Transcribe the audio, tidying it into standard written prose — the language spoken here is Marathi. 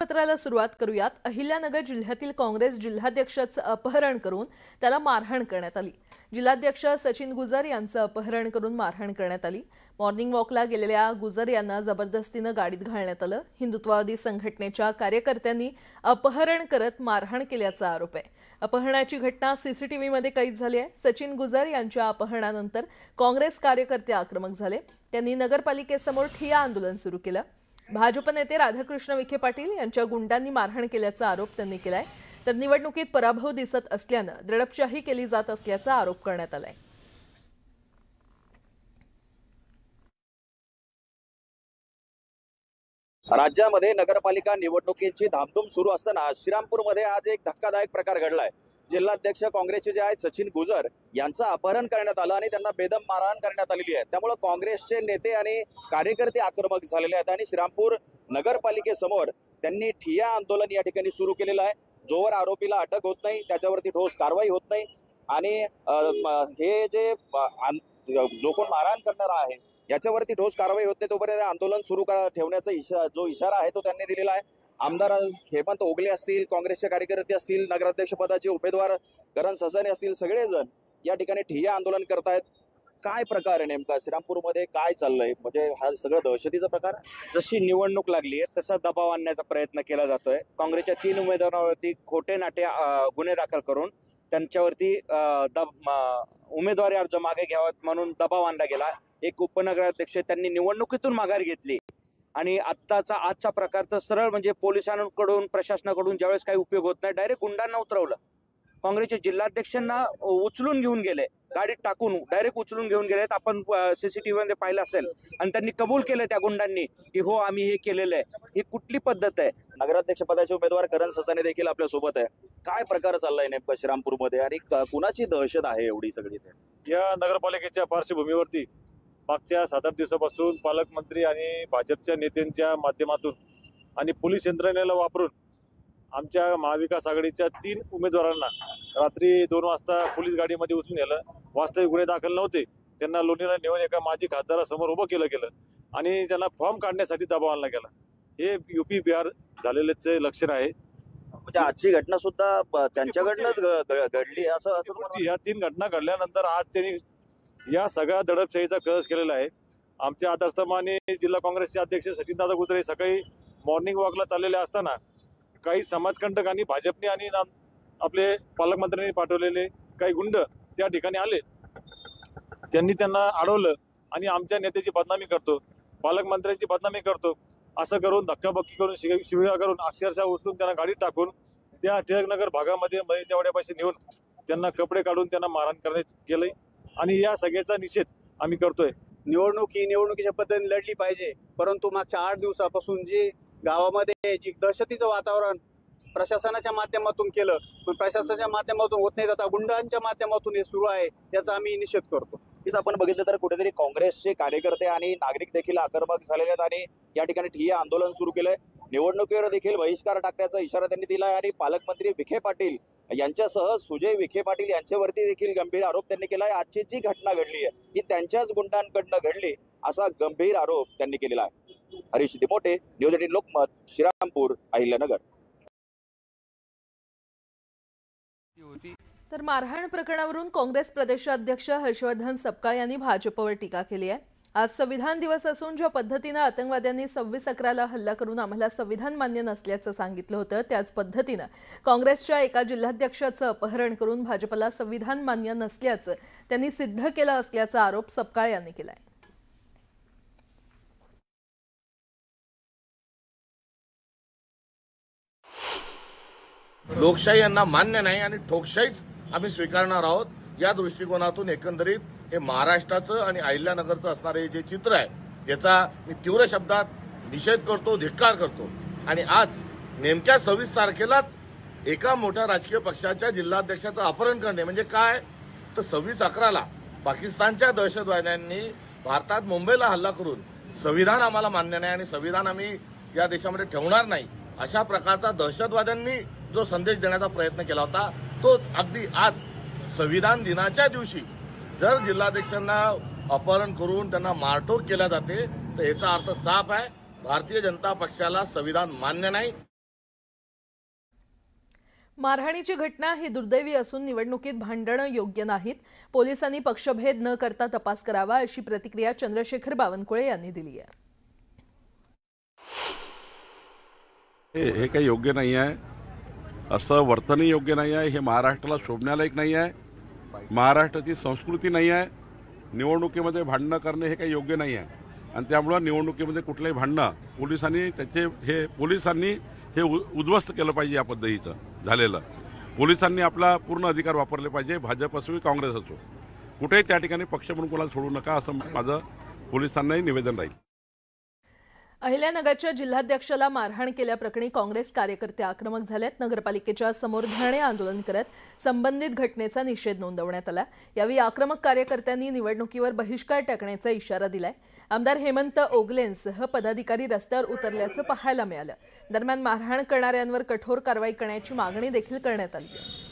पत्राला सुरुवात करूयात। अहिल्यानगर जिल्ह्यातील काँग्रेस जिल्हाध्यक्षाचं अपहरण करून त्याला मारहाण करण्यात आली। जिल्हाध्यक्ष सचिन गुजर यांचं अपहरण करून मारहाण करण्यात आली। मॉर्निंग वॉकला गेलेल्या गुजर यांना जबरदस्तीने गाडीत घालण्यात आलं। हिंदुत्ववादी संघटनेच्या कार्यकर्त्यांनी अपहरण करत मारहाण केल्याचा आरोप आहे। अपहरणाची घटना सीसीटीव्हीमध्ये कैद झाली आहे। सचिन गुजर यांच्या अपहरणानंतर काँग्रेस कार्यकर्ते आक्रमक झाले। त्यांनी नगरपालिकेसमोर ठिय्या आंदोलन सुरू केलं। भाजप नेते राधाकृष्ण विखे पाटील यांच्या गुंडांनी मारहाण केल्याचा आरोप त्यांनी केलाय। तर निवडणुकीत पराभव दिसत असल्याने दडपशाही केली जात असल्याचा आरोप करण्यात आलाय। राज्यामध्ये नगरपालिका निवडणुकीची धामधूम सुरू असताना श्रीरामपूरमध्ये आज एक धक्कादायक प्रकार घडलाय। जिल्हाध्यक्ष काँग्रेसचे जे आहेत सचिन गुजर यांचं अपहरण करण्यात आलं आणि त्यांना बेदम मारहाण करण्यात आलेली आहे। त्यामुळे काँग्रेसचे नेते आणि कार्यकर्ते आक्रमक झालेले आहेत आणि श्रीरामपूर नगरपालिकेसमोर त्यांनी ठिय्या आंदोलन या ठिकाणी सुरू केलेलं आहे। जोवर आरोपीला अटक होत नाही त्याच्यावरती ठोस कारवाई होत नाही आणि हे जे जो कोण मारहाण करणारा आहे याच्यावरती ठोस कारवाई होत नाही तोपर्यंत आंदोलन सुरू ठेवण्याचा जो इशारा आहे तो त्यांनी दिलेला आहे। आमदार हेमंत ओगले असतील, काँग्रेसचे कार्यकर्ते असतील, नगराध्यक्षपदाचे उमेदवार करण ससाने असतील, सगळेजण या ठिकाणी ठिय्या आंदोलन करतायत। काय प्रकार आहे नेमका श्रीरामपूरमध्ये काय चाललंय? म्हणजे हा सगळं दहशतीचा प्रकार? जशी निवडणूक लागली आहे तसा दबाव आणण्याचा प्रयत्न केला जातोय। काँग्रेसच्या 3 उमेदवारांवरती खोटे नाटे गुन्हे दाखल करून त्यांच्यावरती उमेदवारी अर्ज मागे घ्यावात म्हणून दबाव आणला गेला। एक उपनगराध्यक्ष त्यांनी निवडणुकीतून माघार घेतली आणि आजचा प्रकार तर सरळ म्हणजे पोलिसांकडून प्रशासनाकडून ज्यावेळेस काही उपयोग होत नाही डायरेक्ट गुंडांना उतरवलं। काँग्रेसच्या जिल्हाध्यक्षांना उचलून घेऊन गेले, गाडीत टाकून डायरेक्ट उचलून घेऊन गेलेत। आपण सीसीटीव्ही मध्ये पाहिलं असेल आणि त्यांनी कबूल केलं त्या गुंडांनी की हो आम्ही हे केलेलं आहे। ही कुठली पद्धत आहे? नगराध्यक्ष पदाचे उमेदवार करण ससाने देखील आपल्या सोबत आहे। काय प्रकार चाललाय नेमका श्रीरामपूरमध्ये आणि कुणाची दहशत आहे एवढी सगळी? या नगरपालिकेच्या पार्श्वभूमीवरती मागच्या 7-8 दिवसापासून पालकमंत्री आणि भाजपच्या नेत्यांच्या माध्यमातून आणि पोलीस यंत्रणेला वापरून आमच्या महाविकास आघाडीच्या 3 उमेदवारांना रात्री 2 वाजता पोलीस गाडीमध्ये उचलून नेलं। वास्तविक गुन्हे दाखल नव्हते, त्यांना लोणीला नेऊन एका माजी खासदारासमोर उभं केलं आणि त्यांना फॉर्म काढण्यासाठी दबाव आणला गेला। हे यूपी बिहार झालेलेच लक्षण आहे। म्हणजे आजची घटना सुद्धा त्यांच्याकडनंच घडली असं? या 3 घटना घडल्यानंतर आज त्यांनी या सगळ्या दडपशाहीचा कळस केलेला आहे। आमच्या आदर्शस्थानी जिल्हा काँग्रेसचे अध्यक्ष सचिनदादा गुजर सकाळी मॉर्निंग वॉकला चाललेले असताना काही समाजकंटकांनी भाजपने आणि आपले पालकमंत्र्यांनी पाठवलेले काही गुंड त्या ठिकाणी आले। त्यांनी त्यांना अडवलं आणि आमच्या नेत्याची बदनामी करतो, पालकमंत्र्यांची बदनामी करतो असं करून धक्काबक्की करून शिवीगाळ करून अक्षरशः उचलून त्यांना गाडीत टाकून त्या टिळकनगर भागामध्ये महेशच्या वाड्यापाशी नेऊन त्यांना कपडे काढून त्यांना मारहाण करण्यात गेलंय आणि या सगळ्याचा निषेध आम्ही करतोय। निवडणूक ही निवडणुकीच्या पद्धतीने लढली पाहिजे, परंतु मागच्या 8 दिवसापासून जी गावामध्ये जी दहशतीचं वातावरण प्रशासनाच्या माध्यमातून केलं पण प्रशासनाच्या माध्यमातून होत नाही, आता गुंडांच्या माध्यमातून हे सुरू आहे, याचा आम्ही निषेध करतो। इथं आपण बघितलं तर कुठेतरी काँग्रेसचे कार्यकर्ते आणि नागरिक देखील आक्रमक झालेले आहेत आणि या ठिकाणी ठिय्या आंदोलन सुरू केलंय। निवडणुकीवर देखील बहिष्कार टाकण्याचा इशारा त्यांनी दिलाय आणि पालकमंत्री विखे पाटील यांच्यासह सुजय विखे पाटील यांच्यावरती देखील गंभीर आरोप त्यांनी केलाय। आजची जी घटना घडली आहे ही त्यांच्याच गुंडांकडनं घडली असा गंभीर आरोप त्यांनी केलेला आहे। हरीश दिमोटे, न्यूज 18 लोकमत, श्रीरामपूर, अहिल्यानगर। तर मारहाण प्रकरणावरून काँग्रेस प्रदेशाध्यक्ष हर्षवर्धन सपकाळ यांनी भाजपवर टीका केली आहे। आज संविधान दिवस असून ज्या पद्धतीने आतंकवाद्यांनी 26/11ला हल्ला करून आम्हाला संविधान मान्य नसल्याचं सांगितलं होतं त्याच पद्धतीने काँग्रेसच्या एका जिल्हाध्यक्षाचं अपहरण करून भाजपला संविधान मान्य नसल्याचं त्यांनी सिद्ध केलं असल्याचा आरोप सपकाळ यांनी केलाय। लोकशाही यांना मान्य नाही आणि ठोकशाहीच आम्ही स्वीकारणार आहोत। या दृष्टिकोनातून एकंदरीत हे महाराष्ट्राचं आणि अहिल्यानगरचं असणारे जे चित्र आहे याचा मी तीव्र शब्दात निषेध करतो, धिक्कार करतो। आणि आज नेमक्या 26 तारखेलाच एका मोठ्या राजकीय पक्षाच्या जिल्हाध्यक्षाचं अपहरण करणे म्हणजे काय? तर 26/11ला पाकिस्तानच्या दहशतवाद्यांनी भारतात मुंबईला हल्ला करून संविधान आम्हाला मान्य नाही आणि संविधान आम्ही या देशामध्ये ठेवणार नाही अशा प्रकारचा दहशतवाद्यांनी जो संदेश देण्याचा प्रयत्न केला होता तोच अगदी आज संविधान दिनाच्या दिवशी जर जिल्हाध्यक्षांना अपहरण करून त्यांना मारहाण केल्या जाते तर याचा अर्थ साफ आहे, भारतीय जनता पक्षाला संविधान मान्य नाही। मारहाणीची घटना ही दुर्दैवी असून निवडणुकीत भांडणं योग्य नाहीत. पोलिसांनी पक्षभेद न करता तपास करावा अशी प्रतिक्रिया चंद्रशेखर बावनकुळे यांनी दिली आहे. हे काही योग्य नाही आहे. असं वर्तनही योग्य नाही आहे. हे महाराष्ट्राला शोभण्यालायक नाही आहे. महाराष्ट्राची संस्कृती नाही आहे. निवडणुकीमध्ये भांडणं करणे हे काही योग्य नाही आहे आणि त्यामुळे निवडणुकीमध्ये कुठलेही भांडणं पोलिसांनी हे उद्ध्वस्त केलं पाहिजे. या पद्धतीचं झालेलं पोलिसांनी आपला पूर्ण अधिकार वापरले पाहिजे. भाजप असो की काँग्रेस असो, कुठेही त्या ठिकाणी पक्ष म्हणून कोणाला सोडू नका असं माझं पोलिसांनाही निवेदन राहील. अहिल्यानगरच्या जिल्हाध्यक्षाला मारहाण केल्याप्रकरणी काँग्रेस कार्यकर्ते आक्रमक झालेत. नगरपालिकेच्या समोर धरणे आंदोलन करत संबंधित घटनेचा निषेध नोंदवण्यात आला. यावेळी आक्रमक कार्यकर्त्यांनी निवडणुकीवर बहिष्कार टाकण्याचा इशारा दिलाय. आमदार हेमंत ओगलेंसह पदाधिकारी रस्त्यावर उतरल्याचं पाहायला मिळालं. दरम्यान मारहाण करणाऱ्यांवर कठोर कारवाई करण्याची मागणी देखील करण्यात आली आहे.